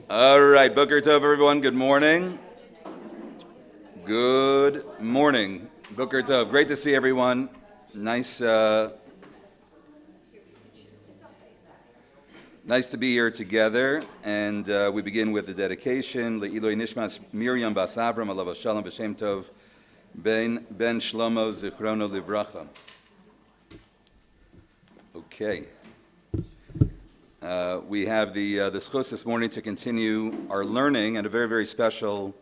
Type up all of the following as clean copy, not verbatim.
All right, Boker Tov, everyone. Good morning. Good morning. Boker Tov. Great to see everyone. Nice to be here together. And we begin with the dedication. Le'iloi nishmas Miriam bas Avram alav shalom v'shem tov ben Shlomo zichrono livracha. Okay. We have the schos this morning to continue our learning, and a very, very special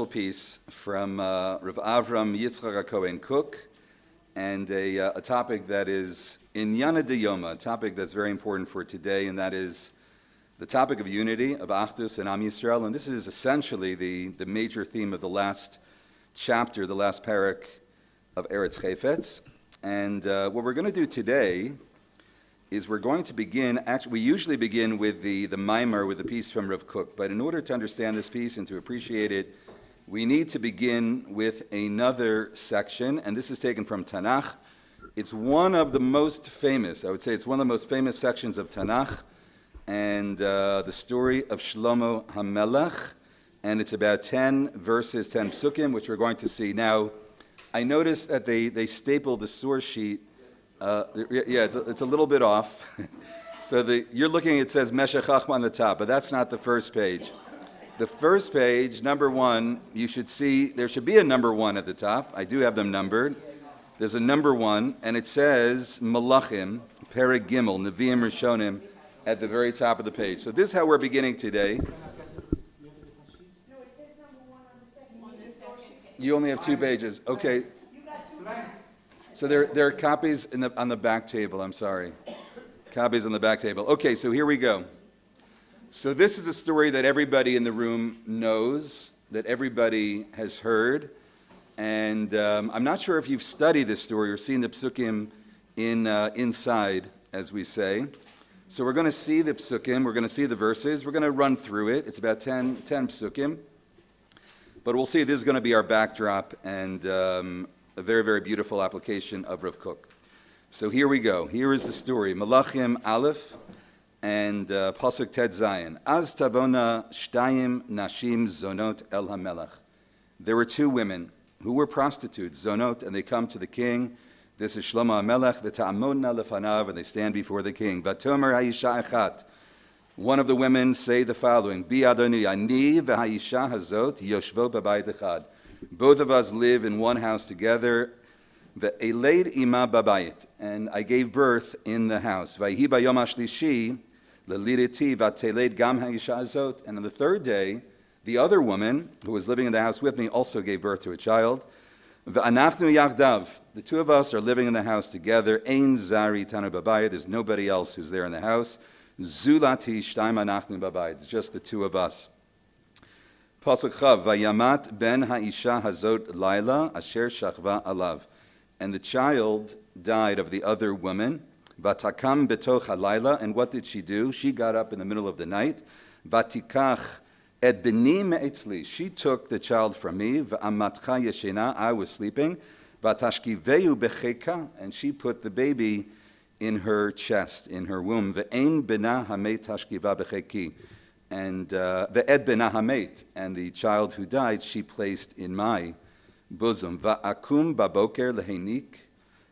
piece from Rav Avraham Yitzchak Kook, and a topic that is Inyana de Yoma, a topic that's very important for today, and that is the topic of unity, of Achdus and OUisrael. And this is essentially the major theme of the last chapter, the last parak of Eretz Chefetz. And what we're going to do today is we're going to begin, actually we usually begin with the mimer, with the piece from Rav Kook, but in order to understand this piece and to appreciate it, we need to begin with another section, and this is taken from Tanakh. It's one of the most famous, I would say it's one of the most famous sections of Tanakh, and the story of Shlomo HaMelech, and it's about 10 verses, 10 psukim, which we're going to see. Now, I noticed that they stapled the source sheet. It's a little bit off. So you're looking, it says Meshech Chachma on the top, but that's not the first page. The first page, number one, you should see, there should be a number one at the top. I do have them numbered. There's a number one, and it says Malachim, Perek Gimel, Nevi'im Rishonim, at the very top of the page. So this is how we're beginning today. You only have 2 pages. Okay. So there are copies on the back table. I'm sorry. Copies on the back table. Okay, so here we go. So this is a story that everybody in the room knows, that everybody has heard. And I'm not sure if you've studied this story or seen the psukim inside, as we say. So we're going to see the psukim. We're going to see the verses. We're going to run through it. It's about 10 psukim. But we'll see this is going to be our backdrop and a very, very beautiful application of Rav Kook. So here we go. Here is the story. Malachim Aleph and Pasuk Tet Zayin. Az tavona shtayim nashim zonot el hamelach. There were 2 women who were prostitutes, zonot, and they come to the king. This is Shlomo HaMelech, v'ta'amodna lefanav, and they stand before the king. V'tomer ha'isha echat. One of the women say the following, Bi Adoni ani v'ha'isha hazot yoshvo b'bayit echad. Both of us live in one house together. Ve'eleid ima b'bayit, and I gave birth in the house. Vayhi bayom hashlishi lelideti v'teleid gam ha'isha hazot. And on the 3rd day, the other woman who was living in the house with me also gave birth to a child. Ve'anachnu yachdav. The 2 of us are living in the house together. Ein zari tanu b'bayit. There's nobody else who's there in the house. Zulati shtaim anachnu b'bayit. It's just the 2 of us. Pasuk Chav, Vayamat ben ha'isha hazot laila asher shachva alav. And the child died of the other woman. Vatakam betoch halayla. And what did she do? She got up in the middle of the night. Vatikach et beni me'etzli. She took the child from me. Va'amatcha yeshena. I was sleeping. Vatashkiveyu becheka. And she put the baby in her chest, in her womb. Ve'ein bena hamet tashkiva becheki. And ve'ed bena hamet, and the child who died she placed in my bosom. Va'akum baboker lehenik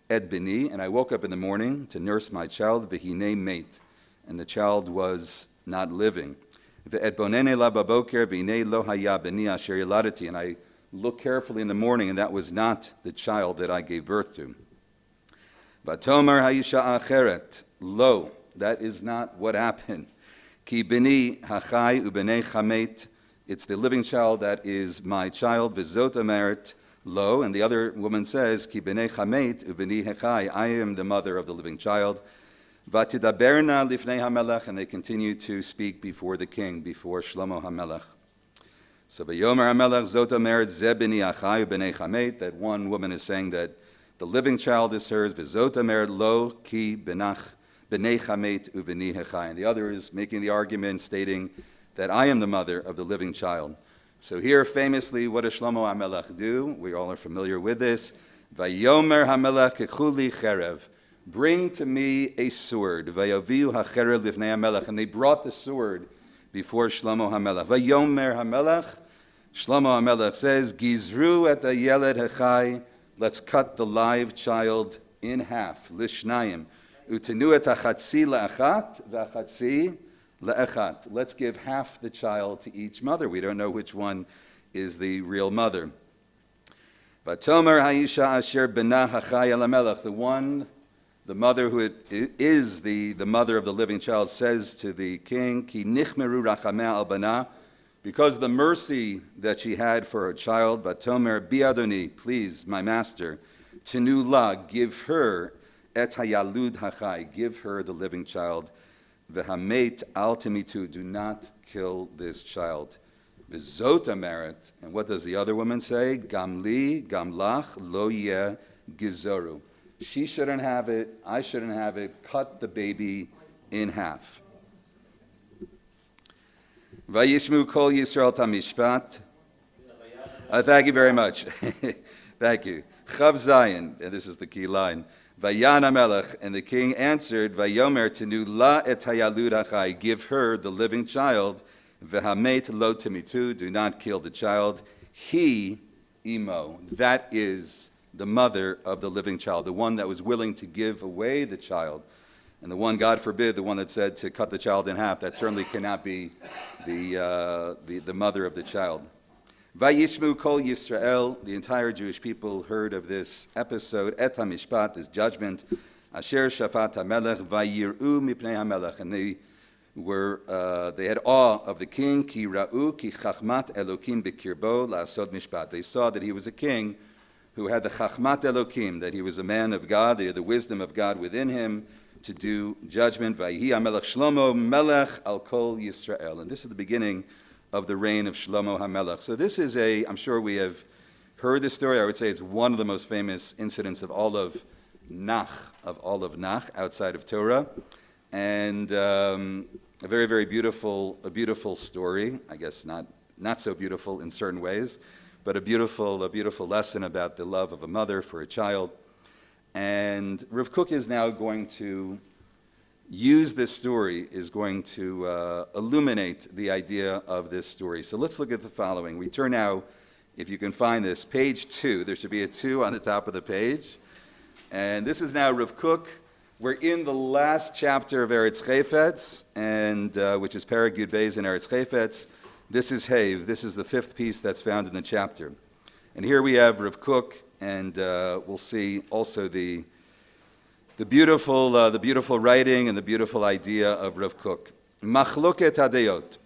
ed beni, and I woke up in the morning to nurse my child. V'hinei mate, and the child was not living. Ve'ed bonene la baboker v'hinei lo haya beni asher yiladeti, and I looked carefully in the morning, and that was not the child that I gave birth to. V'tomer ha'isha acheret, lo, that is not what happened. Ki bini hachai ubenei chamet. It's the living child that is my child. V'zot ameret lo. And the other woman says, Ki bini chamet ubeni hachai. I am the mother of the living child. Vatidaberna lifnei hamelech. And they continue to speak before the king, before Shlomo HaMelech. So v'yomer hamelech zot ameret ze bini hachai ubenei chamet. That one woman is saying that the living child is hers. V'zot ameret lo ki benach. And the other is making the argument, stating that I am the mother of the living child. So here, famously, what does Shlomo HaMelech do? We all are familiar with this. Vayomer HaMelech kechuli cherev. Bring to me a sword. Vayoviu hacherev livnei HaMelech. And they brought the sword before Shlomo HaMelech. Vayomer HaMelech, Shlomo HaMelech says, Gizru et hayeled hechai, let's cut the live child in half, lishnayim. Utenu et hachatzi le'achat, v'achatzi le'echat. Let's give half the child to each mother. We don't know which one is the real mother. Vatomer ha'isha asher b'na hachai el hamelech, the mother who is the mother of the living child, says to the king, Ki nichmeru rachameh al bana, because the mercy that she had for her child, Vatomer biadoni, please, my master, tenu la, give her et hayalud hachai, give her the living child, v'hamet al timitu, do not kill this child. V'zot ameret, and what does the other woman say? Gamli, gamlach, lo yeh gizoru. She shouldn't have it, I shouldn't have it, cut the baby in half. Vayishmu kol Yisrael tamishpat. Thank you very much. Thank you. Chav Zayin, and this is the key line. Vayan HaMelech, and the king answered, Vayomer tenu la et hayalud hachai, give her the living child, v'hamet lo timitu, do not kill the child. He, imo, that is the mother of the living child, the one that was willing to give away the child. And the one, God forbid, the one that said to cut the child in half, that certainly cannot be the mother of the child. Vayishmu kol Yisrael, the entire Jewish people heard of this episode, et hamishpat, this judgment, asher shafat hamelech, vayiru mipnei hamelech, and they had awe of the king, ki ra'u ki chachmat elokim b'kirbo la'asod mishpat. They saw that he was a king who had the chachmat elokim, that he was a man of God, they had the wisdom of God within him to do judgment. Vayihi hamelech Shlomo melech al kol Yisrael. And this is the beginning of the reign of Shlomo HaMelech. So this is I'm sure we have heard this story. I would say it's one of the most famous incidents of all of Nach, outside of Torah. And a very, very beautiful story. I guess not so beautiful in certain ways, but a beautiful lesson about the love of a mother for a child. And Rav Kook is now going to use this story, is going to illuminate the idea of this story. So let's look at the following. We turn now, if you can find this, page 2. There should be a 2 on the top of the page. And this is now Rav Kook. We're in the last chapter of Eretz Chefetz, and which is Perek Yud Beis in Eretz Chefetz. This is Hav. This is the 5th piece that's found in the chapter. And here we have Rav Kook, and we'll see also the beautiful writing and the beautiful idea of Rav Kook. Machloket hadayot.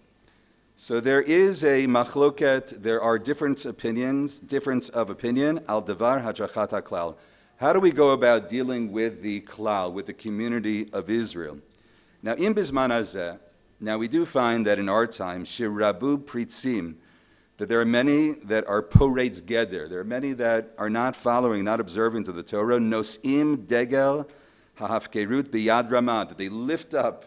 So there is a machloket, there are difference of opinion, al davar hadrachat haklal. How do we go about dealing with the klal, with the community of Israel? Now, in bizman hazeh, now we do find that in our time, shirabu pritzim, that there are many that are poretz geder. There are many that are not following, not observant of the Torah. Nosim degel hahafkerut biyad ramah, that they lift up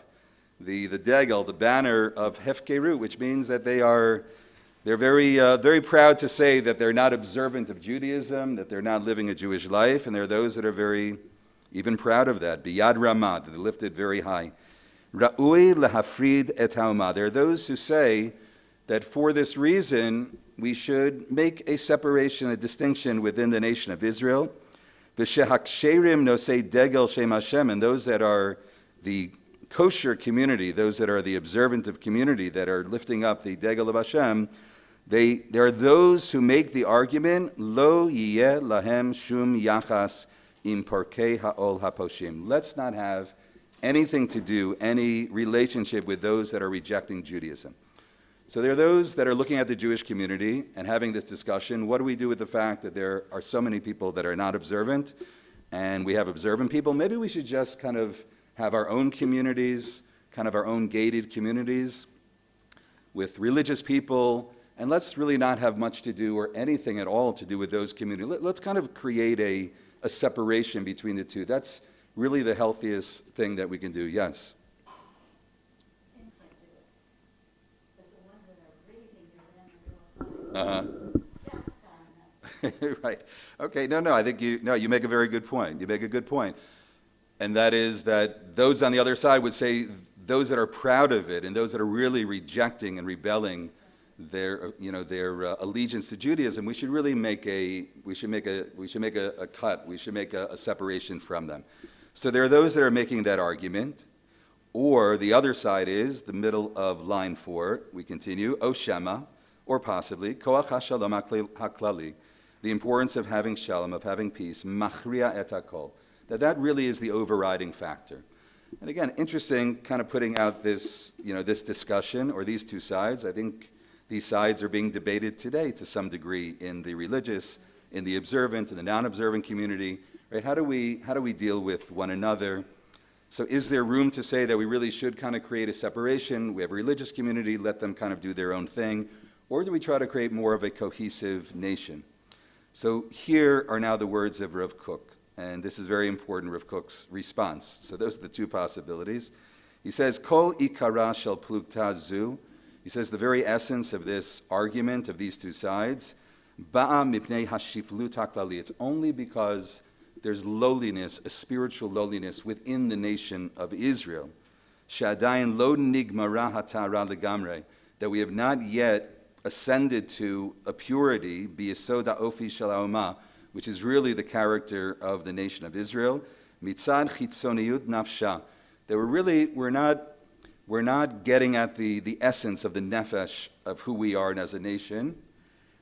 the degel, the banner of hefkerut, which means that they're very proud to say that they're not observant of Judaism, that they're not living a Jewish life, and there are those that are very even proud of that. Biyad ramah, that they lift it very high. Ra'ui lahafrid et haumah. There are those who say that for this reason we should make a separation, a distinction within the nation of Israel. V'shehaksherim nosei degel shem Hashem, and those that are the kosher community, those that are the observant of community, that are lifting up the degel of Hashem, there are those who make the argument, lo yiyeh lahem shum yachas im parkei ha'ol haposhim. Let's not have anything to do, any relationship with those that are rejecting Judaism. So there are those that are looking at the Jewish community and having this discussion. What do we do with the fact that there are so many people that are not observant, and we have observant people? Maybe we should just kind of have our own communities, kind of our own gated communities with religious people, and let's really not have much to do or anything at all to do with those communities. Let's kind of create a separation between the two. That's really the healthiest thing that we can do. Yes? Right. Okay. No. I think you make a very good point. You make a good point, and that is that those on the other side would say those that are proud of it and those that are really rejecting and rebelling their allegiance to Judaism, we should really make a cut. We should make a separation from them. So there are those that are making that argument, or the other side is the middle of line 4. We continue, O Shema, or possibly Koach HaShalom HaKlali, the importance of having shalom, of having peace, Machria et HaKol, that really is the overriding factor. And again, interesting, kind of putting out this discussion or these two sides. I think these sides are being debated today to some degree in the religious, in the observant, in the non-observant community. Right? How do we deal with one another? So is there room to say that we really should kind of create a separation? We have a religious community, let them kind of do their own thing. Or do we try to create more of a cohesive nation? So here are now the words of Rav Kook. And this is very important, Rav Kook's response. So those are the two possibilities. He says, Kol ikara shel plugta zu. He says the very essence of this argument of these two sides, ba'a mipnei hashiflut haklali. It's only because there's lowliness, a spiritual lowliness within the nation of Israel. Shadayin lo nigmara hatara legamre. That we have not yet ascended to a purity, biyesod ha'ofi shel ha'omah, which is really the character of the nation of Israel. Mitzad chitzoniyut nafsha. That we're not getting at the essence of the nefesh of who we are as a nation.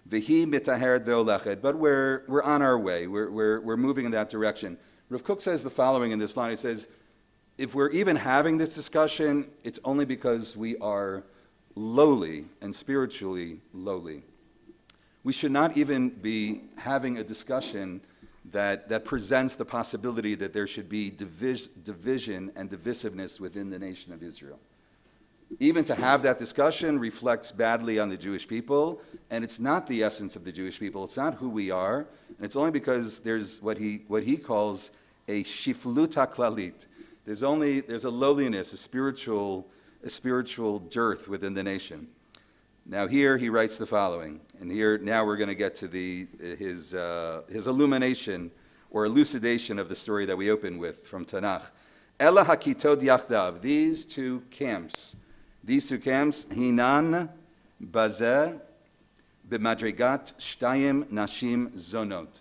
V'hi mitaheret ve'olechet. But we're on our way. We're moving in that direction. Rav Kook says the following in this line. He says, if we're even having this discussion, it's only because we are lowly and spiritually lowly. We should not even be having a discussion that presents the possibility that there should be division and divisiveness within the nation of Israel. Even to have that discussion reflects badly on the Jewish people, and it's not the essence of the Jewish people. It's not who we are, and it's only because there's what he calls a shiflut haklalit. There's a lowliness, a spiritual dearth within the nation. Now here he writes the following, and here now we're going to get to his illumination or elucidation of the story that we open with from Tanakh. Ela hakitod yachdav, these two camps, hinan bazeh b'madrigat shtayim nashim zonot.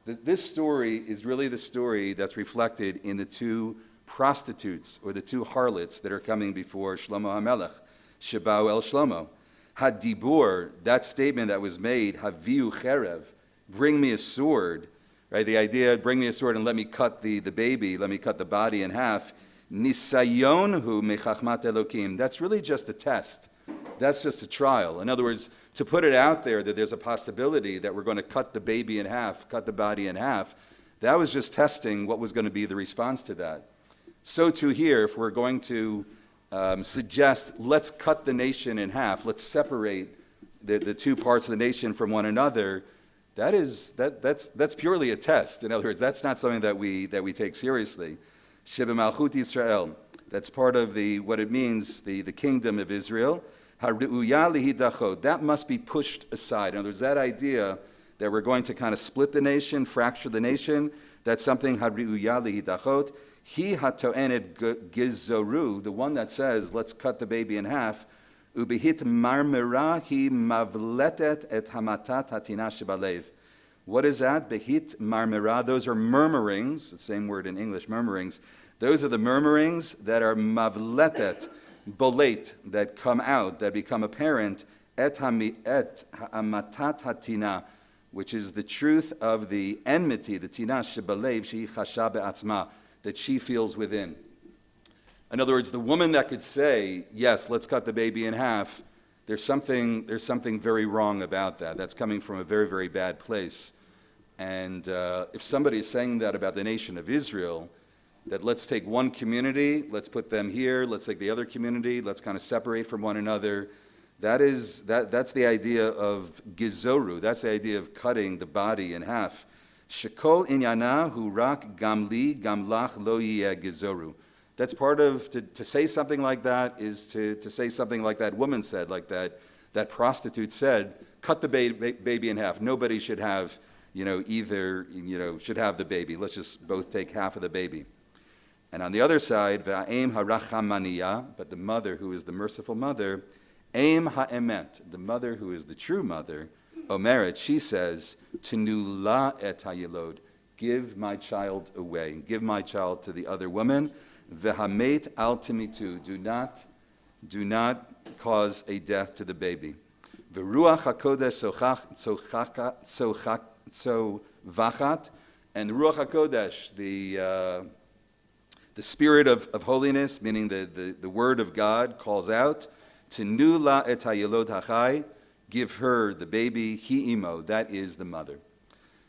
This story is really the story that's reflected in the two prostitutes or the two harlots that are coming before Shlomo HaMelech, Shebau el Shlomo. Hadibur, that statement that was made, Haviu cherev, bring me a sword, right? The idea, bring me a sword and let me cut the baby, let me cut the body in half. Nisayonhu mechachmat Elokim. That's really just a test. That's just a trial. In other words, to put it out there that there's a possibility that we're going to cut the baby in half, cut the body in half, that was just testing what was going to be the response to that. So too here, if we're going to suggest, let's cut the nation in half, let's separate the two parts of the nation from one another, that's purely a test. In other words, that's not something that we take seriously. Sheba Malchut Yisrael, that's part of what it means, the kingdom of Israel. Haru'uya lihidachot, that must be pushed aside. In other words, that idea that we're going to kind of split the nation, fracture the nation, that's something haru'uya lihidachot. He hatoenet gizoru, the one that says, let's cut the baby in half, ubihit marmera hi mavletet et hamatat hatina shebalev. What is that? Behit marmera, those are murmurings, the same word in English, murmurings. Those are the murmurings that are mavletet, bolate, that come out, that become apparent, et hamatat hatina, which is the truth of the enmity, the tina shebalev, shehi chasha be'atzma, that she feels within. In other words, the woman that could say, yes, let's cut the baby in half, there's something very wrong about that. That's coming from a very, very bad place. And if somebody is saying that about the nation of Israel, that let's take one community, let's put them here, let's take the other community, let's kind of separate from one another, that's the idea of gizoru, that's the idea of cutting the body in half. Shekol inyana hu rak gamli gamlach lo yeh gizoru. That's part of, to say something like that is to say something like that woman said, like that prostitute said, cut the baby in half. Nobody should have, should have the baby. Let's just both take half of the baby. And on the other side, V'ha'em harachamaniya, but the mother who is the merciful mother, Aim ha'emet, the mother who is the true mother, Omeret, she says, Tenu la et hayilod, give my child away, give my child to the other woman, V'hamet al timitu, do not cause a death to the baby. V'ruach hakodesh sovachat, and the Ruach HaKodesh, the spirit of holiness, meaning the word of God, calls out, Tenu la et hayilod hachai, give her the baby, hi imo, that is the mother.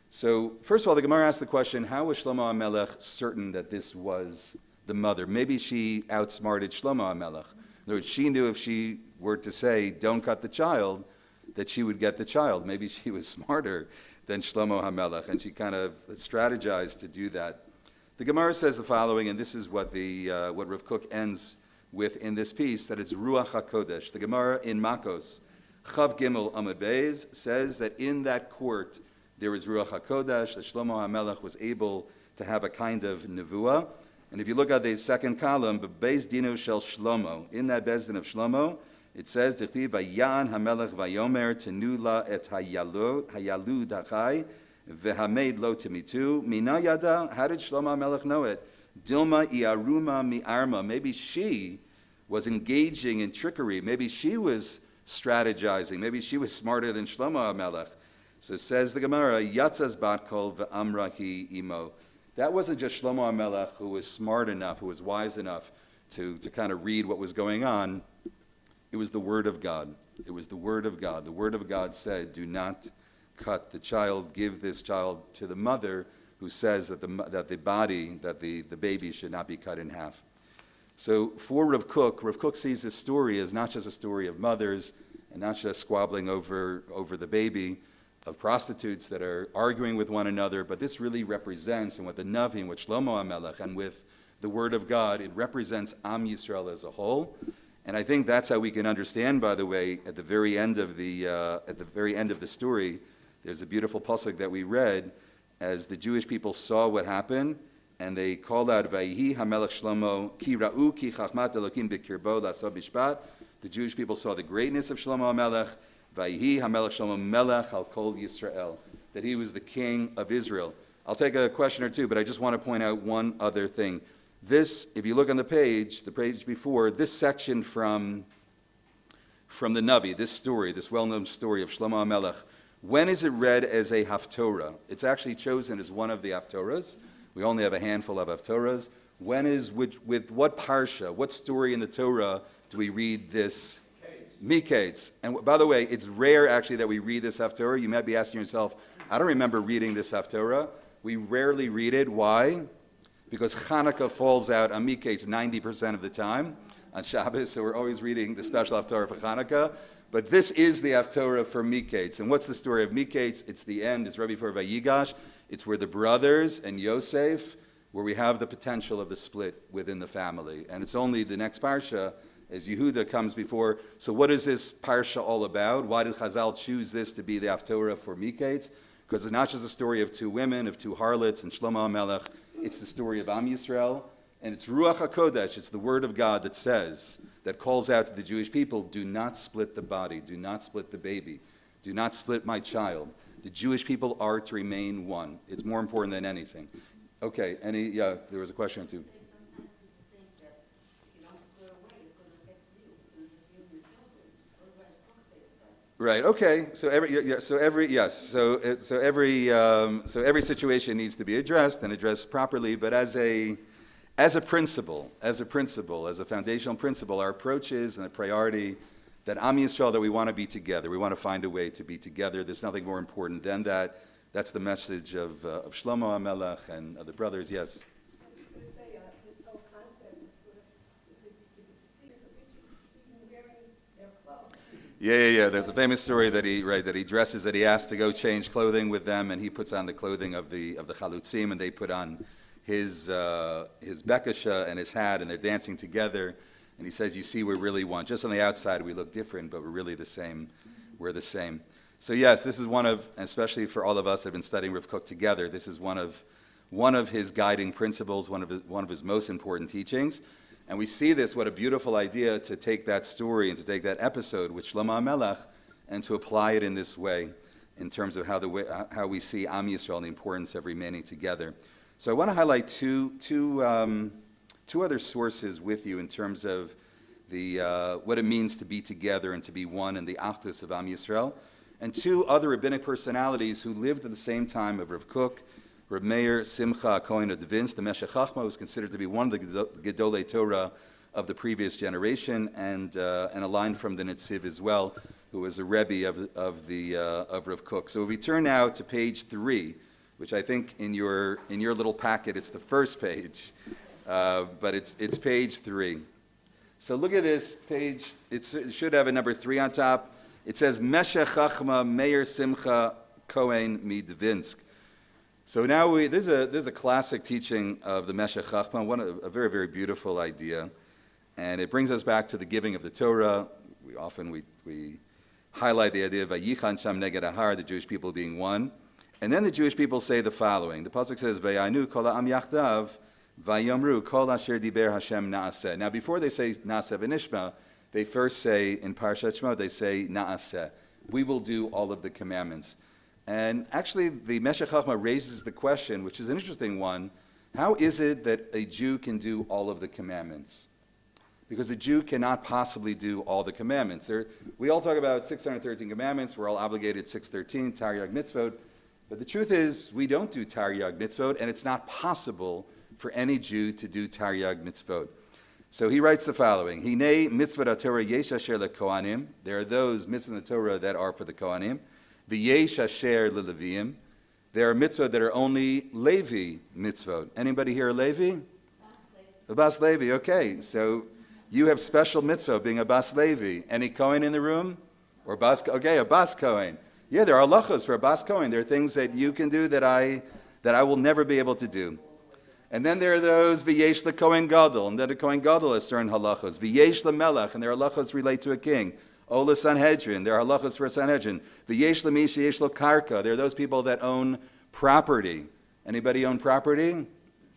So, first of all, the Gemara asks the question, how was Shlomo HaMelech certain that this was the mother? Maybe she outsmarted Shlomo HaMelech. In other words, she knew if she were to say, don't cut the child, that she would get the child. Maybe she was smarter than Shlomo HaMelech, and she kind of strategized to do that. The Gemara says the following, and this is what Rav Kook ends with in this piece, that it's Ruach HaKodesh. The Gemara in Makos, Chav Gimel Amud Beis, says that in that court there is Ruach HaKodesh, that Shlomo HaMelech was able to have a kind of nevuah. And if you look at the second column, Beis Dinu Shel Shlomo, in that Beis Din of Shlomo, it says, D'chtiv Vayan HaMelech Vayomer Tenu la et hayalud hachai v'hamed lo timitu mina yada. How did Shlomo HaMelech know it? Dilma iaruma mi'arma. Maybe she was engaging in trickery. Maybe she was strategizing. Maybe she was smarter than Shlomo HaMelech. So says the Gemara, Yatzaz bat kol v'amra hi imo. That wasn't just Shlomo HaMelech who was smart enough, who was wise enough to kind of read what was going on. It was the Word of God. It was the Word of God. The Word of God said, do not cut the child, give this child to the mother, who says that the baby should not be cut in half. So for Rav Kook sees this story as not just a story of mothers and not just squabbling over the baby, of prostitutes that are arguing with one another, but this really represents, and with the Navim, with Shlomo HaMelech, and with the Word of God, it represents OUisrael as a whole. And I think that's how we can understand, by the way, at the very end of the story, there's a beautiful pasuk that we read, as the Jewish people saw what happened, and they called out, Vayihi HaMelech Shlomo, Ki Ra'u Ki Chachmat Elokim B'Kirbo L'Aso Bishpat. The Jewish people saw the greatness of Shlomo HaMelech, Vayihi HaMelech Shlomo Melech Al Kol Yisrael, that he was the king of Israel. I'll take a question or two, but I just want to point out one other thing. This, if you look on the page before, this section from the Navi, this story, this well-known story of Shlomo HaMelech, when is it read as a haftorah? It's actually chosen as one of the haftorahs. We only have a handful of haftorahs. When is, with what parsha, what story in the Torah do we read this? Miketz. And by the way, it's rare actually that we read this haftorah. You might be asking yourself, I don't remember reading this haftorah. We rarely read it. Why? Because Hanukkah falls out on Miketz 90% of the time on Shabbos, so we're always reading the special haftorah for Hanukkah. But this is the haftorah for Miketz. And what's the story of Miketz? It's the end. It's right before Vayigash. It's where the brothers and Yosef, where we have the potential of the split within the family. And it's only the next parsha, as Yehuda comes before. So what is this parsha all about? Why did Chazal choose this to be the haftorah for Miketz? Because it's not just a story of two women, of two harlots, and Shlomo HaMelech. It's the story of OUisrael. And it's Ruach HaKodesh, it's the Word of God that says, that calls out to the Jewish people, do not split the body, do not split the baby, do not split my child. The Jewish people are to remain one. It's more important than anything. Okay, there was a question or two. Right. Okay. So every situation needs to be addressed and addressed properly. But as a principle, as a foundational principle, our approach is and the priority that OUisrael, that we want to be together. We want to find a way to be together. There's nothing more important than that. That's the message of Shlomo HaMelech and of the brothers. Yes. I was going to say this whole concept is sort of to see even wearing their clothes. Yeah. There's a famous story that he dresses, that he asks to go change clothing with them, and he puts on the clothing of the chalutzim, and they put on his bekasha and his hat, and they're dancing together. And he says, "You see, we're really one. Just on the outside, we look different, but we're really the same. We're the same." So yes, this is one of, especially for all of us that have been studying Rav Kook together, this is one of one of his guiding principles, one of his most important teachings. And we see this, what a beautiful idea to take that story and to take that episode with Shlomo HaMelech and to apply it in this way in terms of how we see Am Yisrael and the importance of remaining together. So I want to highlight two other sources with you in terms of what it means to be together and to be one in the Achdus of Am Yisrael, and two other rabbinic personalities who lived at the same time of Rav Kook, Reb Meir Simcha Cohen of Dvinsk, the Meshech Chachma, was considered to be one of the Gedolei Torah of the previous generation, and a line from the Netziv as well, who was a Rebbe of Rav Kook. So if we turn now to page 3, which I think in your little packet it's the first page, but it's page 3. So look at this page. It should have a number 3 on top. It says Meshech Chachma Meir Simcha Cohen Midvinsk. So now there's a classic teaching of the Meshech Chachma, a very, very beautiful idea. And it brings us back to the giving of the Torah. We highlight the idea of Vayichan Sham Neged Ahar, the Jewish people being one. And then the Jewish people say the following. The pasuk says, Vayanu kol ha'am yachdav, vayomru kol asher diber Hashem na'aseh. Now before they say na'aseh v'nishma, they first say, in Parshat Shemot, they say na'aseh. We will do all of the commandments. And actually, the Meshech Chachma raises the question, which is an interesting one, how is it that a Jew can do all of the commandments? Because a Jew cannot possibly do all the commandments. We all talk about 613 commandments, we're all obligated 613, Taryag Mitzvot, but the truth is, we don't do Taryag Mitzvot, and it's not possible for any Jew to do Taryag Mitzvot. So he writes the following, Hinei Mitzvot HaTorah Yesh Asher LeKohanim, there are those mitzvot in the Torah that are for the Kohanim, V'yesh asher lelevim. There are mitzvot that are only Levi mitzvot. Anybody here a Levi? A Bas Levi, okay. So you have special mitzvot being a Bas Levi. Any Kohen in the room? Or Bas, okay, a Bas Kohen. Yeah, there are halachos for a Bas Kohen. There are things that you can do that I will never be able to do. And then there are those V'yesh the Kohen Gadol, and then the Kohen Gadol has certain halachos. V'yesh the Melech, and their halachos relate to a king. Ola Sanhedrin, there are halachas for a Sanhedrin. V'yesh l'mish yesh lo karka, there are those people that own property. Anybody own property?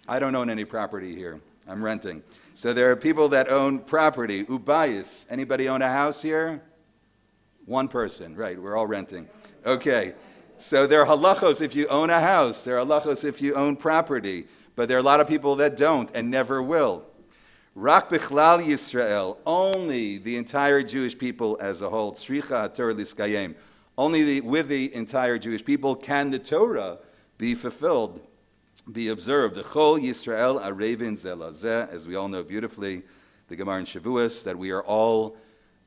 I don't own any property here. I'm renting. So there are people that own property. Ubayis, anybody own a house here? One person, right, we're all renting. Okay, so there are halachos if you own a house. There are halachos if you own property. But there are a lot of people that don't and never will. Rak bichlal Yisrael, only the entire Jewish people as a whole, tzricha haTorah liskayem, only with the entire Jewish people can the Torah be fulfilled, be observed. The Chol Yisrael arevin zelazeh, as we all know beautifully, the Gemara in Shavuos, that we are all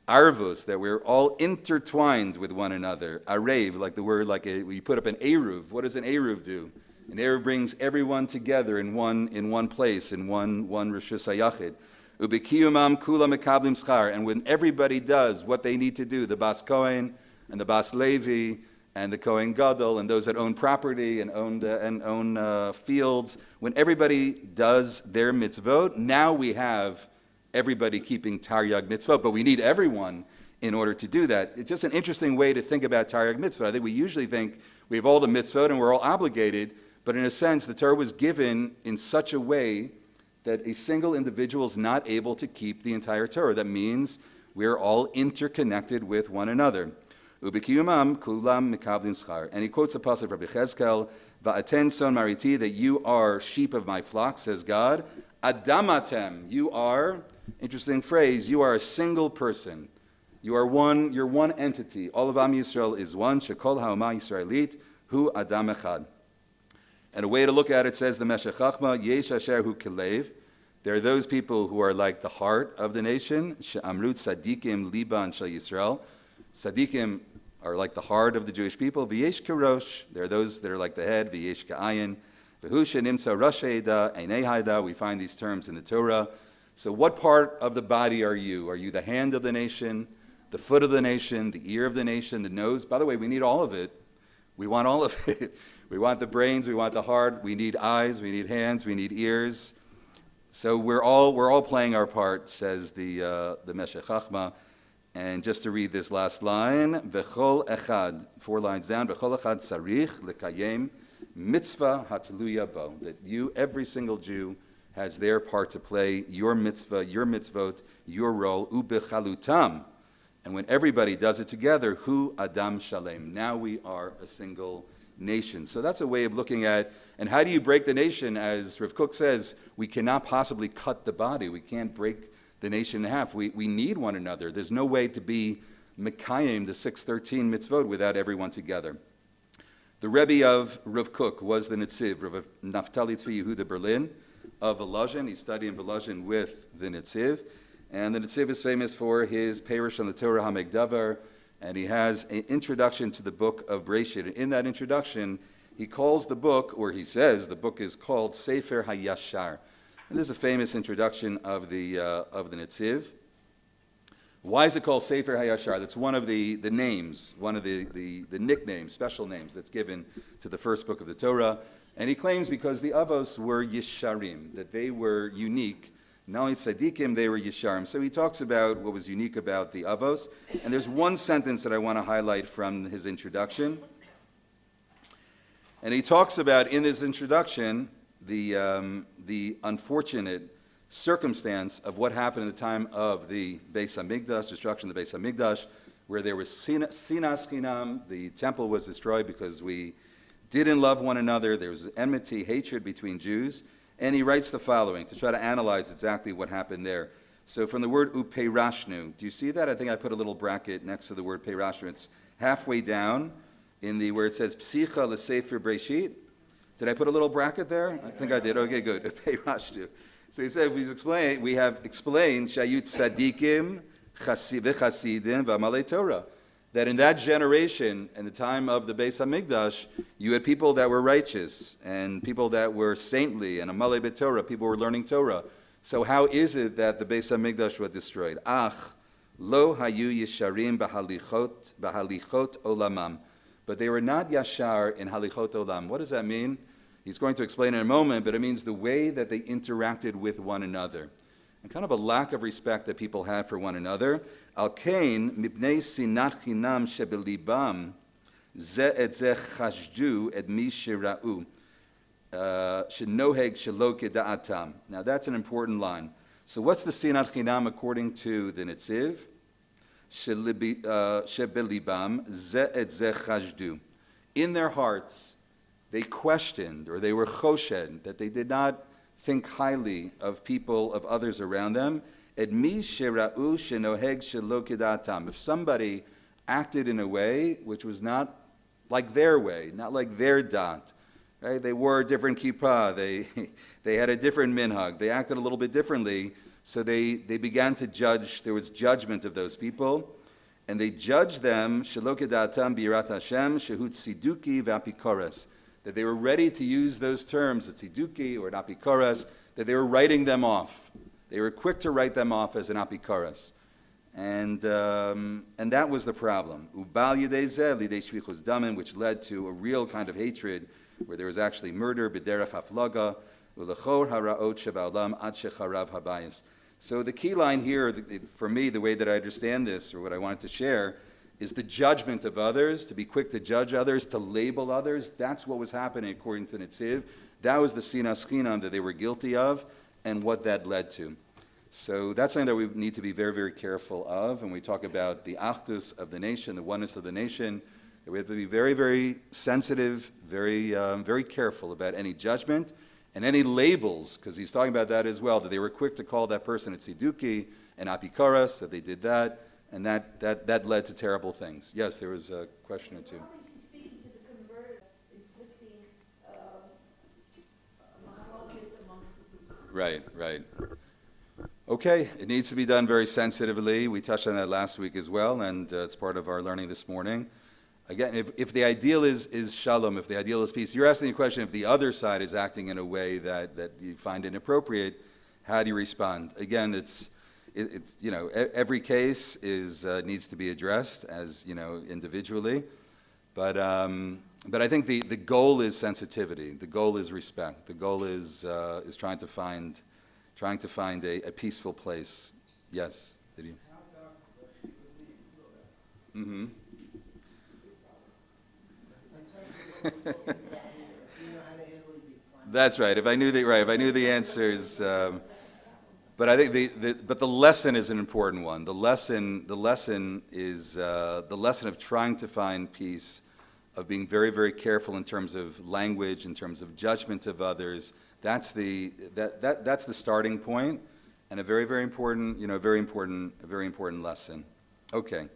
arvus, that we're all intertwined with one another. Arev, like the word, we put up an eruv. What does an eruv do? An eruv brings everyone together in one place, in one reshus hayachid. Ubekiyumam kula mekablim schar. And when everybody does what they need to do, the Bas Kohen and the Bas Levi and the Kohen Gadol and those that own property and own fields, when everybody does their mitzvot, now we have everybody keeping Taryag mitzvot. But we need everyone in order to do that. It's just an interesting way to think about Taryag mitzvot. I think we usually think we have all the mitzvot and we're all obligated. But in a sense, the Torah was given in such a way that a single individual is not able to keep the entire Torah. That means we're all interconnected with one another. Ubekiyumam kulam mikablim schar. And he quotes the pasuk of Rabbi Cheskel, Va'aten son mariti, that you are sheep of my flock, says God. Adamatem, you are, interesting phrase, you are a single person. You're one entity. All of Am Yisrael is one. Shekol ha'oma Yisraelit hu adam echad. And a way to look at it says the Meshech Chachma, Yesh Asher Hu Kelev. There are those people who are like the heart of the nation. She'amrut Sadikim Liban Shel Yisrael. Sadikim are like the heart of the Jewish people. V'yesh Kerosh. There are those that are like the head. V'yesh Ka'ayin. V'hu She'nimsa Rosh Ha'eda, Einei Ha'eda. We find these terms in the Torah. So what part of the body are you? Are you the hand of the nation, the foot of the nation, the ear of the nation, the nose? By the way, we need all of it. We want all of it. We want the brains, we want the heart, we need eyes, we need hands, we need ears. So we're all playing our part, says the Meshech Chachma. And just to read this last line, V'chol echad, 4 lines down, V'chol echad sarich lekayem mitzvah hatluya bo, that you, every single Jew, has their part to play, your mitzvah, your mitzvot, your role, ubechalutam. And when everybody does it together, hu adam shalem. Now we are a single nation. So that's a way of looking at, and how do you break the nation? As Rav Kook says, we cannot possibly cut the body. We can't break the nation in half. We need one another. There's no way to be mekayim, the 613 mitzvot, without everyone together. The Rebbe of Rav Kook was the Netziv, Rav Naftali Tzvi Yehuda Berlin of Volozhin. He studied in Volozhin with the Netziv. And the Netziv is famous for his Perush on the TORAH HaMegdavar, and he has an introduction to the book of Bereshit. And in that introduction, he calls the book, or he says the book is called Sefer HaYashar. And this is a famous introduction of the Netziv. Why is it called Sefer HaYashar? That's one of the names, one of the nicknames, special names that's given to the first book of the Torah. And he claims because the Avos were Yesharim, that they were unique. Not only tzaddikim, they were Yesharim. So he talks about what was unique about the Avos. And there's one sentence that I want to highlight from his introduction. And he talks about, in his introduction, the unfortunate circumstance of what happened at the time of the Beis HaMikdash, destruction of the Beis HaMikdash, where there was sinas chinam, the temple was destroyed because we didn't love one another, there was enmity, hatred between Jews, and he writes the following to try to analyze exactly what happened there. So from the word upeirashnu, do you see that? I think I put a little bracket next to the word peirashnu. It's halfway down in the where it says psicha l'sefer Bereshit. Did I put a little bracket there? I think I did. Okay, good. Upeirashnu. So he said, we have explained shayut tzadikim v'chasidim v'amalei Torah. That in that generation, in the time of the Beis HaMikdash, you had people that were righteous and people that were saintly and amalei b'Torah, people were learning Torah. So how is it that the Beis HaMikdash was destroyed? Ach, lo hayu yesharim b'halichot olamam. But they were not yashar in halichot olam. What does that mean? He's going to explain in a moment, but it means the way that they interacted with one another. And kind of a lack of respect that people had for one another. Al kain mipnei sinat chinam shebelibam ze et ze chashdu et mi shira'u shenoheg shelo keda'atam. Now that's an important line. So what's the sinat chinam according to the Netziv? Shebelibam ze et ze chashdu. In their hearts, they questioned, or they were choshed, that they did not think highly of people, of others around them. Et mi shera'u shenoheg shelo kedatam. If somebody acted in a way which was not like their way, not like their dat, right? They wore a different kippah, they had a different minhag, they acted a little bit differently, so they began to judge. There was judgment of those people, and they judged them shelo kedatam birat Hashem shehut siduki v'apikores. That they were ready to use those terms, tziduki or an apikoras, that they were writing them off. They were quick to write them off as an apikoras. And that was the problem. Ubal yedei zeh lidei shvichus damin, which led to a real kind of hatred, where there was actually murder, b'derech haflaga, ulechor haraot sheba'olam ad shecharav habayis. So the key line here, for me, the way that I understand this, or what I wanted to share, is the judgment of others, to be quick to judge others, to label others. That's what was happening according to Netziv. That was the sinas chinam that they were guilty of, and what that led to. So that's something that we need to be very, very careful of. And we talk about the achdus of the nation, the oneness of the nation. We have to be very, very sensitive, very, very careful about any judgment and any labels, because he's talking about that as well, that they were quick to call that person a tziduki and apikoras, that they did that. And that led to terrible things. Yes, there was a question or two. How is he speaking to the converted, inflicting malchus amongst the people? Right. Okay, it needs to be done very sensitively. We touched on that last week as well, and it's part of our learning this morning. Again, if the ideal is shalom, if the ideal is peace, you're asking the question, if the other side is acting in a way that you find inappropriate, how do you respond? Again, it's every case needs to be addressed as individually, but I think the goal is sensitivity. The goal is respect. The goal is trying to find a peaceful place. Yes. Did you? Mm-hmm. That's right. If I knew the answers. But I think the lesson is an important one. The lesson is the lesson of trying to find peace, of being very, very careful in terms of language, in terms of judgment of others. That's the starting point, and a very, very important, a very important lesson. Okay.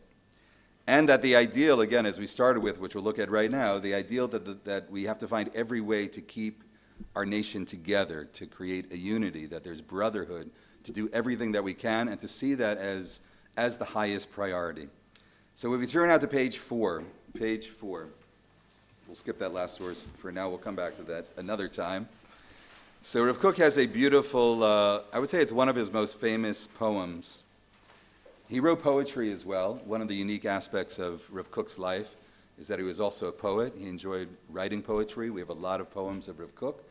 And that the ideal, again, as we started with, which we'll look at right now, the ideal that we have to find every way to keep our nation together, to create a unity, that there's brotherhood, to do everything that we can, and to see that as the highest priority. So if we turn out to page 4, we'll skip that last source for now, we'll come back to that another time. So Rav Kook has a beautiful, I would say it's one of his most famous poems. He wrote poetry as well. One of the unique aspects of Rav Kook's life is that he was also a poet. He enjoyed writing poetry. We have a lot of poems of Rav Kook.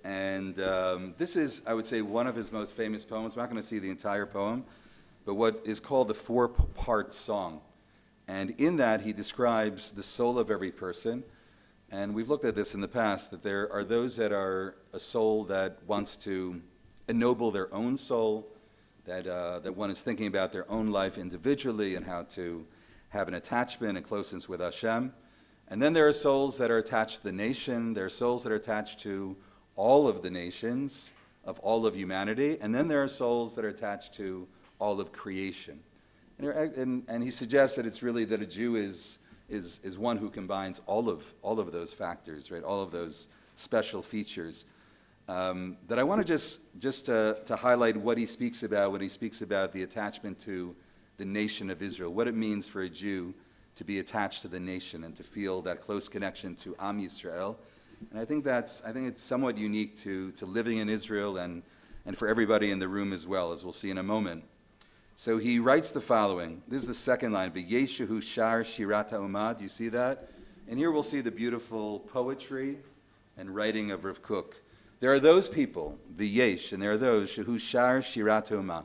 And this is, I would say, one of his most famous poems. I'm not going to see the entire poem, but what is called the 4-part song. And in that, he describes the soul of every person. And we've looked at this in the past, that there are those that are a soul that wants to ennoble their own soul, that one is thinking about their own life individually and how to have an attachment and closeness with Hashem. And then there are souls that are attached to the nation. There are souls that are attached to all of the nations, of all of humanity. And then there are souls that are attached to all of creation. And he suggests that it's really that a Jew is one who combines all of those factors, right? All of those special features. That I want to just to highlight what he speaks about when he speaks about the attachment to the nation of Israel, what it means for a Jew to be attached to the nation and to feel that close connection to OUisrael. And I think it's somewhat unique to living in Israel and for everybody in the room as well, as we'll see in a moment. So he writes the following. This is the second line. V'yeshehu shar shirat ha'umah. Do you see that? And here we'll see the beautiful poetry and writing of Rav Kook. There are those people, v'yesh, and there are those shehu shar shirat ha'umah.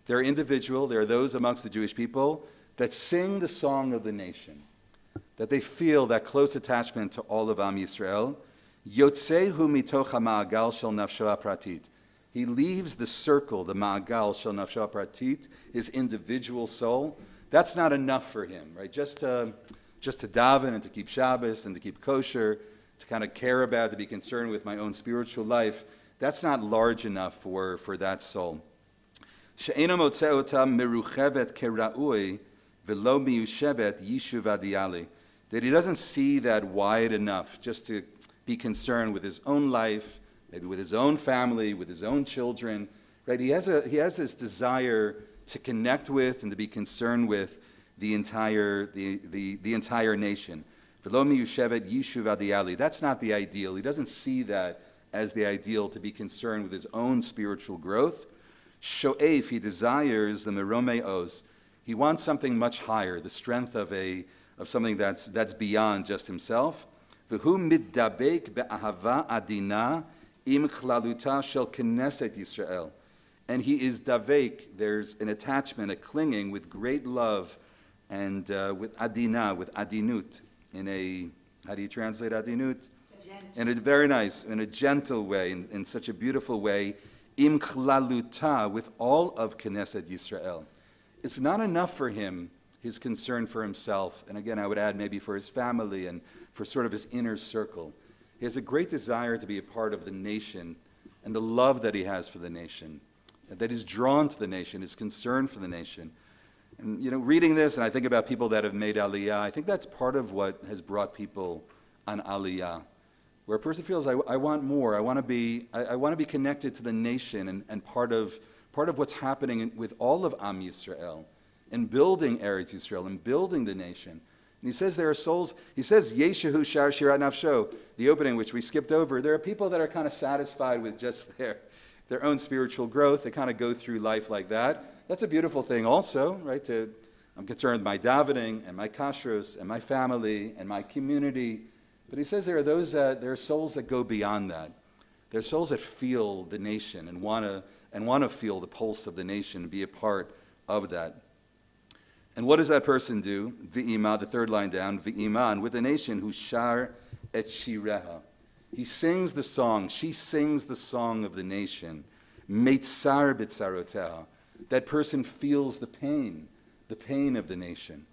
They're individual. There are those amongst the Jewish people that sing the song of the nation, that they feel that close attachment to all of OUisrael. Yotzehu mitoch ha'ma'agal shel nafsho ha'pratit. He leaves the circle, the ma'agal shel nafsho ha'pratit, his individual soul. That's not enough for him, right? Just to daven and to keep Shabbos and to keep kosher, to kind of care about, to be concerned with my own spiritual life, that's not large enough for that soul. She'ena motzeh otam meruchevet kera'ui v'lo miyushevet yishuv adiyali. That he doesn't see that wide enough just to be concerned with his own life, maybe with his own family, with his own children, right? He has this desire to connect with and to be concerned with the entire nation. V'lo miyushevet yishuv adiyali. That's not the ideal. He doesn't see that as the ideal, to be concerned with his own spiritual growth. Sho'ef, he desires the meromei oz. He wants something much higher, the strength of something that's beyond just himself. V'hu middabek be'ahava adina im klaluta shel knesset Yisrael. And he is davek, there's an attachment, a clinging with great love and with adina, with adinut, how do you translate adinut? In a very nice, in a gentle way, in such a beautiful way, im klaluta, with all of Knesset Yisrael. It's not enough for him, his concern for himself, and again I would add maybe for his family and for sort of his inner circle. He has a great desire to be a part of the nation and the love that he has for the nation, that he's drawn to the nation, his concern for the nation. And reading this, and I think about people that have made Aliyah, I think that's part of what has brought people on Aliyah, where a person feels, I want more, I want to be connected to the nation and part of what's happening with all of Am Yisrael, and building Eretz Yisrael, and building the nation. And he says there are souls, he says, Yeshehu shar shirat nafsho, the opening which we skipped over. There are people that are kind of satisfied with just their own spiritual growth. They kind of go through life like that. That's a beautiful thing also, right? I'm concerned with my davening and my kashrus and my family and my community. But he says there are souls that go beyond that. There are souls that feel the nation and want to feel the pulse of the nation and be a part of that. And what does that person do? V'ima, the third line down, v'iman, with the nation who shar et shireha. He sings the song, she sings the song of the nation. Meitzar b'tzaroteha. That person feels the pain of the nation.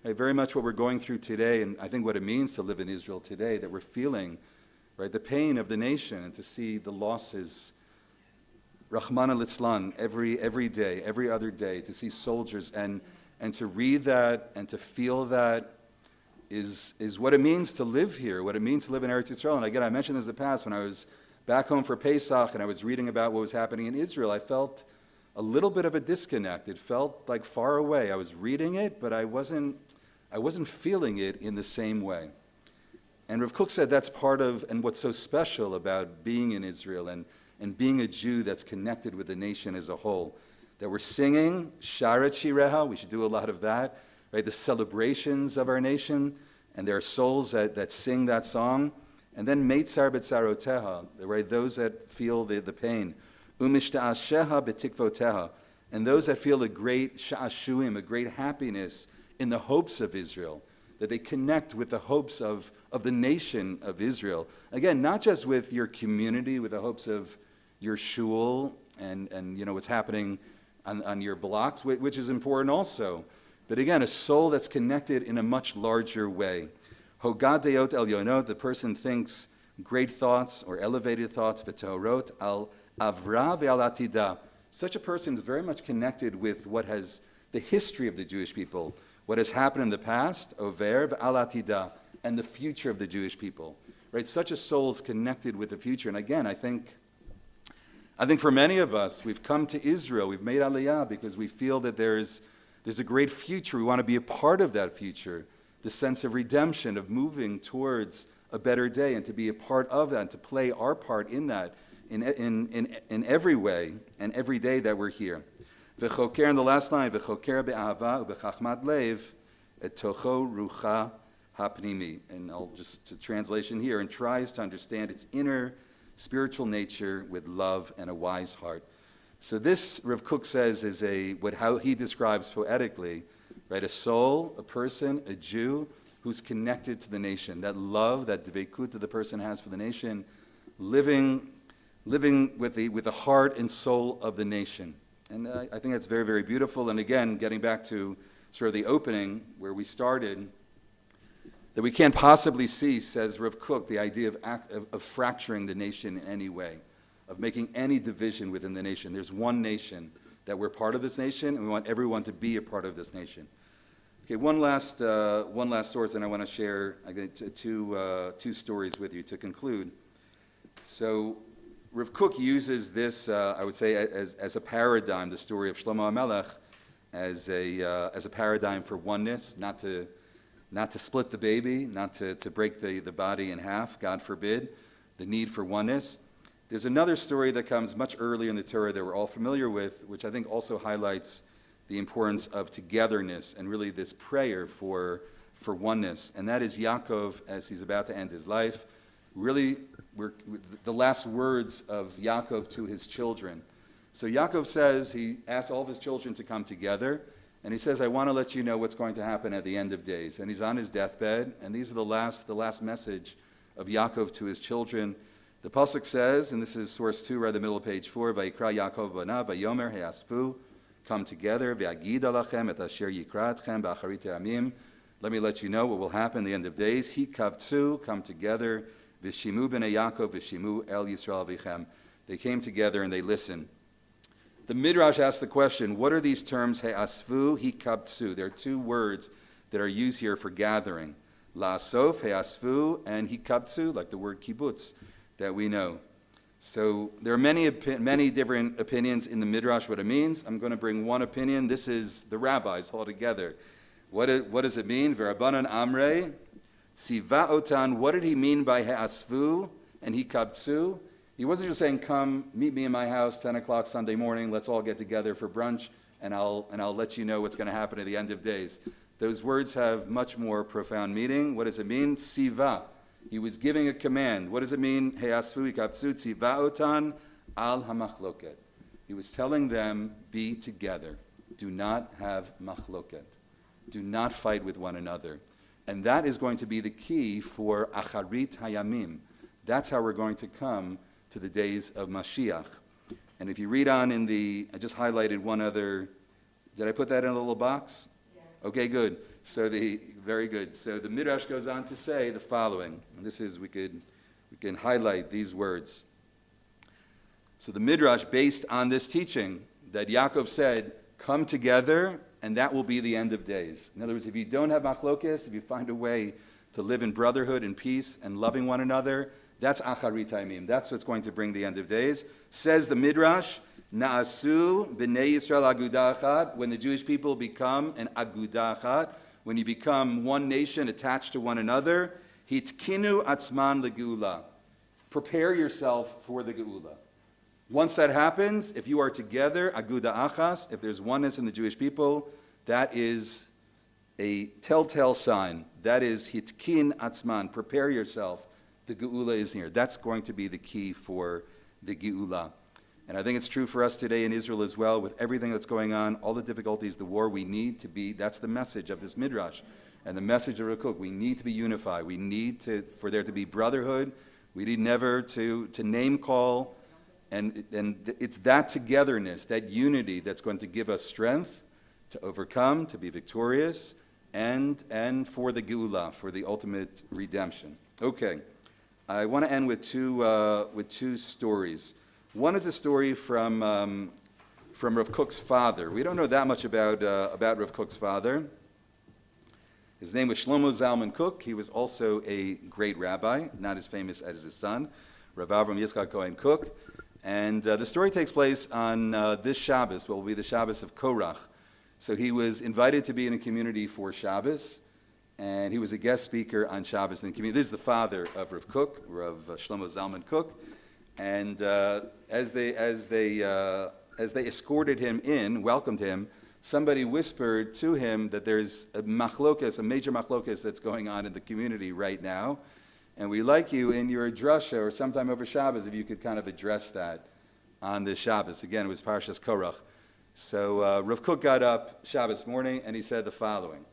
Right, very much what we're going through today, and I think what it means to live in Israel today, that we're feeling, right, the pain of the nation, and to see the losses, Rahmana litzlan, every day, every other day, to see soldiers, and to read that, and to feel that, is what it means to live here, what it means to live in Eretz Yisrael. And again, I mentioned this in the past, when I was back home for Pesach, and I was reading about what was happening in Israel, I felt a little bit of a disconnect. It felt like far away. I was reading it, but I wasn't feeling it in the same way. And Rav Kook said that's part of, and what's so special about being in Israel and being a Jew that's connected with the nation as a whole. That we're singing Sharat Shireha, we should do a lot of that, right? The celebrations of our nation, and there are souls that sing that song. And then Meitzar B'tzaroteha, right? Those that feel the pain. Umishta'asheha B'tikvoteha, and those that feel a great sha'ashuim, a great happiness in the hopes of Israel, that they connect with the hopes of the nation of Israel. Again, not just with your community, with the hopes of your shul and what's happening on your blocks, which is important also. But again, a soul that's connected in a much larger way. Hogad deot el yonot, the person thinks great thoughts or elevated thoughts, v'torot al avra ve'al atida. Such a person is very much connected with what has the history of the Jewish people, what has happened in the past, over ve'al atida, and the future of the Jewish people. Right? Such a soul is connected with the future. And again, I think for many of us, we've come to Israel, we've made Aliyah because we feel that there's a great future. We want to be a part of that future, the sense of redemption, of moving towards a better day, and to be a part of that, and to play our part in that, in every way, and every day that we're here. V'choker, in the last line, v'choker be'ahava u'b'chachmat lev et tocho rucha hapnimi. And I'll just, to translation here, and tries to understand its inner spiritual nature with love and a wise heart. So this, Rav Kook says, is how he describes poetically, right? A soul, a person, a Jew who's connected to the nation. That love, that dveikut that the person has for the nation, living with the heart and soul of the nation. And I think that's very, very beautiful. And again, getting back to sort of the opening where we started, that we can't possibly see, says Rav Kook, the idea of fracturing the nation in any way, of making any division within the nation. There's one nation, that we're part of this nation, and we want everyone to be a part of this nation. Okay, one last source, and I want to share two stories with you to conclude. So Rav Kook uses this, I would say, as a paradigm, the story of Shlomo HaMelech, as a paradigm for oneness, not to split the baby, not to break the body in half, God forbid, the need for oneness. There's another story that comes much earlier in the Torah that we're all familiar with, which I think also highlights the importance of togetherness and really this prayer for oneness. And that is Yaakov as he's about to end his life. Really, the last words of Yaakov to his children. So Yaakov says, he asks all of his children to come together, and he says, I want to let you know what's going to happen at the end of days. And he's on his deathbed, and these are the last message of Yaakov to his children. The pasuk says, and this is source 2, right in the middle of page 4, Vayikra Yaakov banav vayomer heasfu, come together, ve'agid alachem et asher yikra etchem ba'acharit yamim. Let me let you know what will happen at the end of days. Hikavtzu, come together, v'shimu b'nei Yaakov, v'shimu el Yisrael v'chem. They came together and they listened. The Midrash asks the question, what are these terms, he'asfu, hikavtzu? There are two words that are used here for gathering. La'asof, he'asfu, and hikavtzu, like the word kibbutz that we know. So there are many different opinions in the Midrash what it means. I'm going to bring one opinion. This is the rabbis altogether. What does it mean? V'Rabbanan Amrei, Tziva Otan, what did he mean by he'asfu and hikabtsu? He wasn't just saying, come, meet me in my house, 10 o'clock Sunday morning, let's all get together for brunch, and I'll let you know what's going to happen at the end of days. Those words have much more profound meaning. What does it mean? Tziva. He was giving a command. What does it mean? He'asfu hikabtsu tziva otan al hamachloket. He was telling them, be together. Do not have machloket. Do not fight with one another. And that is going to be the key for acharit hayamim, That's how we're going to come to the days of Mashiach. And if you read on I just highlighted one other, did I put that in a little box? Yeah. Okay, good. Very good. So the Midrash goes on to say the following, and this is, we can highlight these words. So the Midrash, based on this teaching that Yaakov said, come together, and that will be the end of days. In other words, if you don't have machlokes, if you find a way to live in brotherhood and peace and loving one another, that's acharit hayamim. That's what's going to bring the end of days. Says the Midrash, na'asu b'nei Yisrael agudah achat, when the Jewish people become an agudah achat, when you become one nation attached to one another, hitkinu atzman legeula. Prepare yourself for the geula. Once that happens, if you are together, agudah achas, if there's oneness in the Jewish people, that is a telltale sign. That is hitkin atzman. Prepare yourself. The geula is near. That's going to be the key for the geula. And I think it's true for us today in Israel as well, with everything that's going on, all the difficulties, the war, we need to be, that's the message of this Midrash. And the message of Rav Kook, we need to be unified. We need for there to be brotherhood. We need never to name call. And it's that togetherness, that unity that's going to give us strength to overcome, to be victorious, and for the geula, for the ultimate redemption. Okay, I want to end with two stories. One is a story from Rav Kook's father. We don't know that much about Rav Kook's father. His name was Shlomo Zalman Kook. He was also a great rabbi, not as famous as his son, Rav Avraham Yitzchak Kook. And the story takes place on this Shabbos, what will be the Shabbos of TORAH. So he was invited to be in a community for Shabbos, and he was a guest speaker on Shabbos in the community. This is the father of Rav Kook, Rav Shlomo Zalman Kook. And as they escorted him in, welcomed him, somebody whispered to him that there's a major machlokas that's going on in the community right now. And we'd like you in your drasha or sometime over Shabbos if you could kind of address that on this Shabbos. Again, it was Parshas Korach. So Rav Kook got up Shabbos morning and he said the following.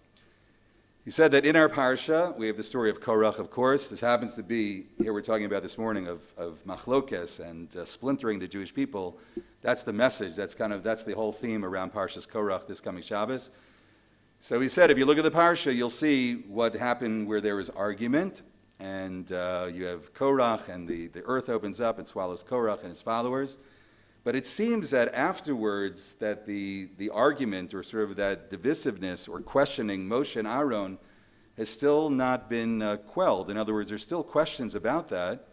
He said that in our parsha, we have the story of Korach, of course. This happens to be, here we're talking about this morning of machlokes and splintering the Jewish people. That's the message. That's the whole theme around Parshas Korach this coming Shabbos. So he said, if you look at the parsha, you'll see what happened where there was argument. And you have Korach, and the earth opens up and swallows Korach and his followers. But it seems that afterwards that the argument or sort of that divisiveness or questioning Moshe and Aaron has still not been quelled. In other words, there's still questions about that.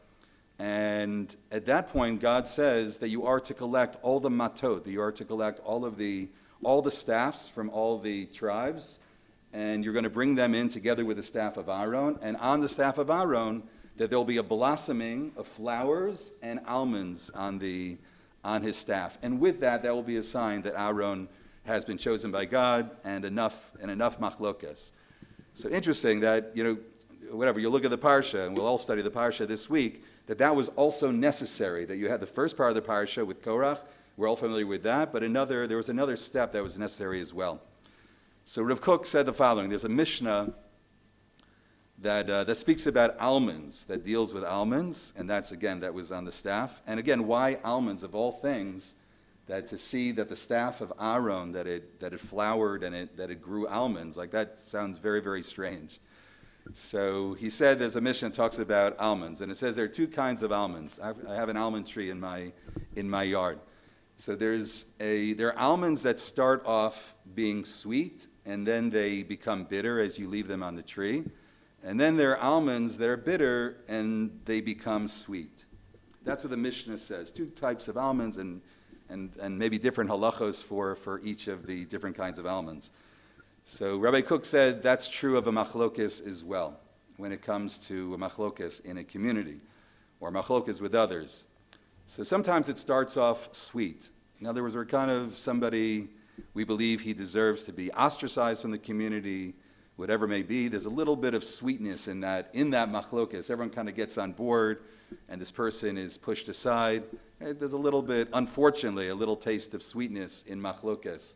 And at that point, God says that you are to collect all the matot, that you are to collect all the staffs from all the tribes, and you're going to bring them in together with the staff of Aaron. And on the staff of Aaron, that there'll be a blossoming of flowers and almonds on his staff. And with that, that will be a sign that Aaron has been chosen by God and enough machlokas. So interesting that, whatever, you look at the parsha, and we'll all study the parsha this week, that was also necessary, that you had the first part of the parsha with Korach. We're all familiar with that, but there was another step that was necessary as well. So Rav Kook said the following. There's a Mishnah that speaks about almonds, that deals with almonds, and that was on the staff. And again, why almonds of all things? That to see that the staff of Aaron, that it flowered and that it grew almonds, like that sounds very, very strange. So he said there's a Mishnah that talks about almonds, and it says there are two kinds of almonds. I have an almond tree in my yard. So there are almonds that start off being sweet, and then they become bitter as you leave them on the tree. And then there are almonds that are bitter, and they become sweet. That's what the Mishnah says. Two types of almonds, and maybe different halachos for each of the different kinds of almonds. So Rabbi Kook said that's true of a machlokes as well, when it comes to a machlokes in a community, or machlokes with others. So sometimes it starts off sweet. In other words, we're kind of somebody, we believe he deserves to be ostracized from the community, whatever may be. There's a little bit of sweetness in that machlokes. Everyone kind of gets on board, and this person is pushed aside. There's a little bit, unfortunately, a little taste of sweetness in machlokes.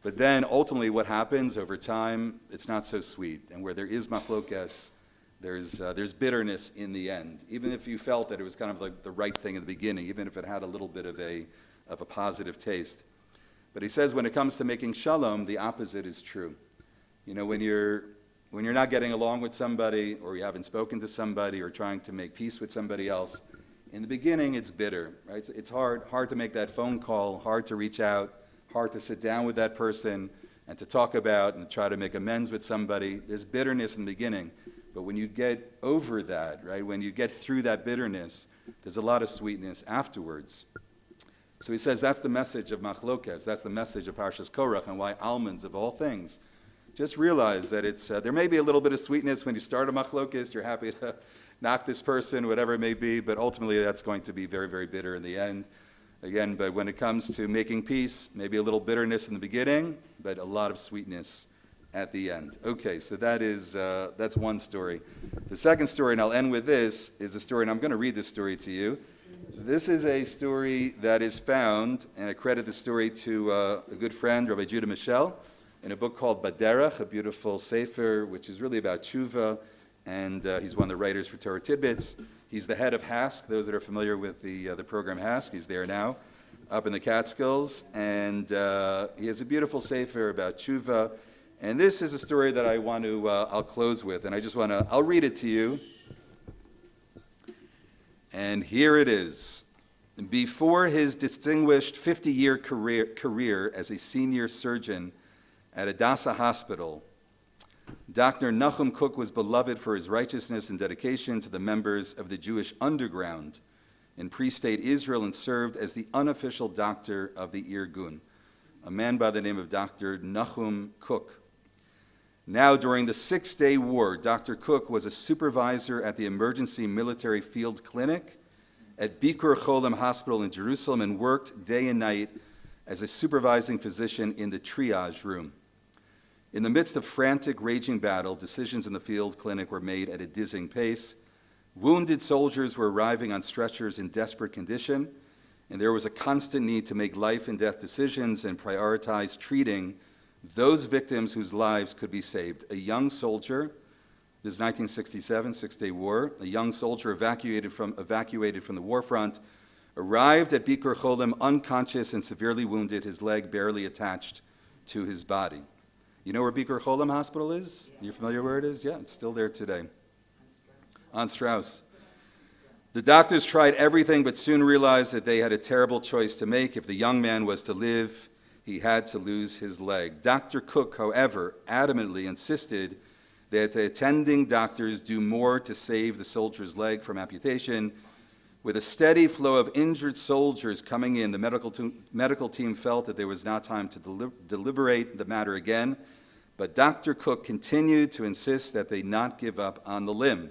But then ultimately what happens over time, it's not so sweet. And where there is machlokes, There's bitterness in the end, even if you felt that it was kind of like the right thing in the beginning, even if it had a little bit of a positive taste. But he says when it comes to making shalom, the opposite is true. You know, when you're not getting along with somebody, or you haven't spoken to somebody, or trying to make peace with somebody else, in the beginning it's bitter, right? It's hard to make that phone call, hard to reach out, hard to sit down with that person and to talk about and try to make amends with somebody. There's bitterness in the beginning. But when you get over that, right, when you get through that bitterness, there's a lot of sweetness afterwards. So he says that's the message of Machlokes, that's the message of Parshas Korach, and why almonds, of all things, just realize that it's there may be a little bit of sweetness when you start a Machlokes, you're happy to knock this person, whatever it may be, but ultimately that's going to be very, very bitter in the end. Again, but when it comes to making peace, maybe a little bitterness in the beginning, but a lot of sweetness at the end. Okay, so that's one story. The second story, and I'll end with this, is a story, and I'm going to read this story to you. This is a story that is found, and I credit the story to a good friend, Rabbi Judah Michel, in a book called Baderach, a beautiful sefer, which is really about tshuva, and he's one of the writers for Torah Tidbits. He's the head of HASC, those that are familiar with the program HASC. He's there now, up in the Catskills, and he has a beautiful sefer about tshuva. And this is a story that I want to, I'll close with, and I'll read it to you. And here it is. Before his distinguished 50-year career as a senior surgeon at Hadassah Hospital, Dr. Nachum Kook was beloved for his righteousness and dedication to the members of the Jewish underground in pre-state Israel, and served as the unofficial doctor of the Irgun, a man by the name of Dr. Nachum Kook. Now, during the Six-Day War, Dr. Kook was a supervisor at the Emergency Military Field Clinic at Bikur Cholim Hospital in Jerusalem, and worked day and night as a supervising physician in the triage room. In the midst of frantic, raging battle, decisions in the field clinic were made at a dizzying pace. Wounded soldiers were arriving on stretchers in desperate condition, and there was a constant need to make life and death decisions and prioritize treating those victims whose lives could be saved. A young soldier, this is 1967, Six-Day War, a young soldier evacuated from the war front, arrived at Bikur Cholim unconscious and severely wounded, his leg barely attached to his body. You know where Bikur Cholim Hospital is? You're familiar where it is? Yeah, it's still there today. On Strauss. The doctors tried everything, but soon realized that they had a terrible choice to make. If the young man was to live, he had to lose his leg. Dr. Kook, however, adamantly insisted that the attending doctors do more to save the soldier's leg from amputation. With a steady flow of injured soldiers coming in, the medical team felt that there was not time to deliberate the matter again, but Dr. Kook continued to insist that they not give up on the limb.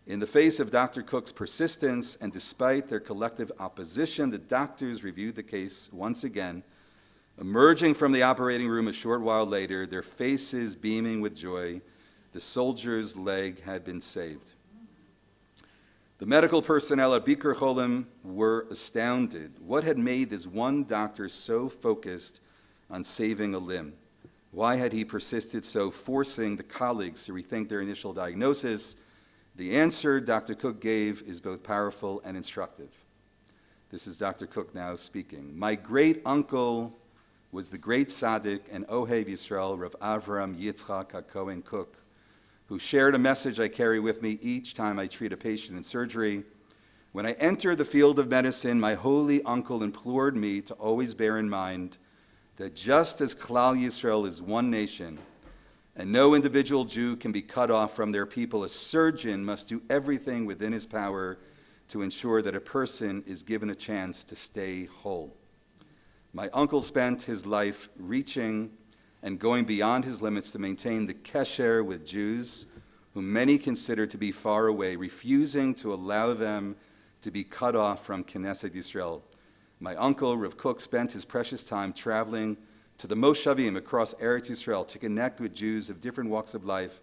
In the face of Dr. Kook's persistence, and despite their collective opposition, the doctors reviewed the case once again. Emerging from the operating room a short while later, their faces beaming with joy, the soldier's leg had been saved. The medical personnel at Bikur Cholim were astounded. What had made this one doctor so focused on saving a limb? Why had he persisted so, forcing the colleagues to rethink their initial diagnosis? The answer Dr. Kook gave is both powerful and instructive. This is Dr. Kook now speaking. My great uncle was the great tzaddik and OUisrael Rav Avraham Yitzchak Kook, who shared a message I carry with me each time I treat a patient in surgery. When I entered the field of medicine, my holy uncle implored me to always bear in mind that just as Klal Yisrael is one nation, and no individual Jew can be cut off from their people, a surgeon must do everything within his power to ensure that a person is given a chance to stay whole. My uncle spent his life reaching and going beyond his limits to maintain the kesher with Jews, whom many consider to be far away, refusing to allow them to be cut off from Knesset Yisrael. My uncle, Rav Kook, spent his precious time traveling to the Moshavim across Eretz Yisrael to connect with Jews of different walks of life,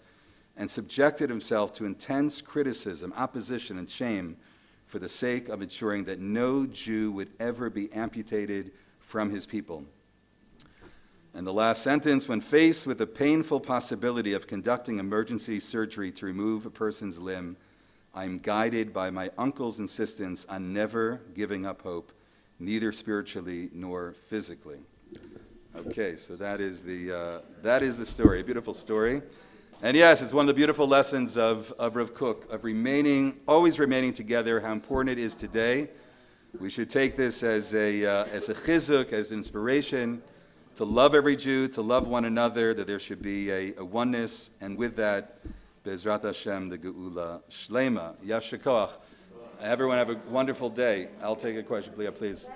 and subjected himself to intense criticism, opposition, and shame for the sake of ensuring that no Jew would ever be amputated from his people. And the last sentence, when faced with the painful possibility of conducting emergency surgery to remove a person's limb, I'm guided by my uncle's insistence on never giving up hope, neither spiritually nor physically. Okay, so that is the story, a beautiful story. And yes, it's one of the beautiful lessons of Rav Kook, of always remaining together, how important it is today. We should take this as a chizuk, as inspiration, to love every Jew, to love one another, that there should be a oneness, and with that, Be'ezrat Hashem, the Geula Shlema. Yashar koach. Everyone have a wonderful day. I'll take a question, please.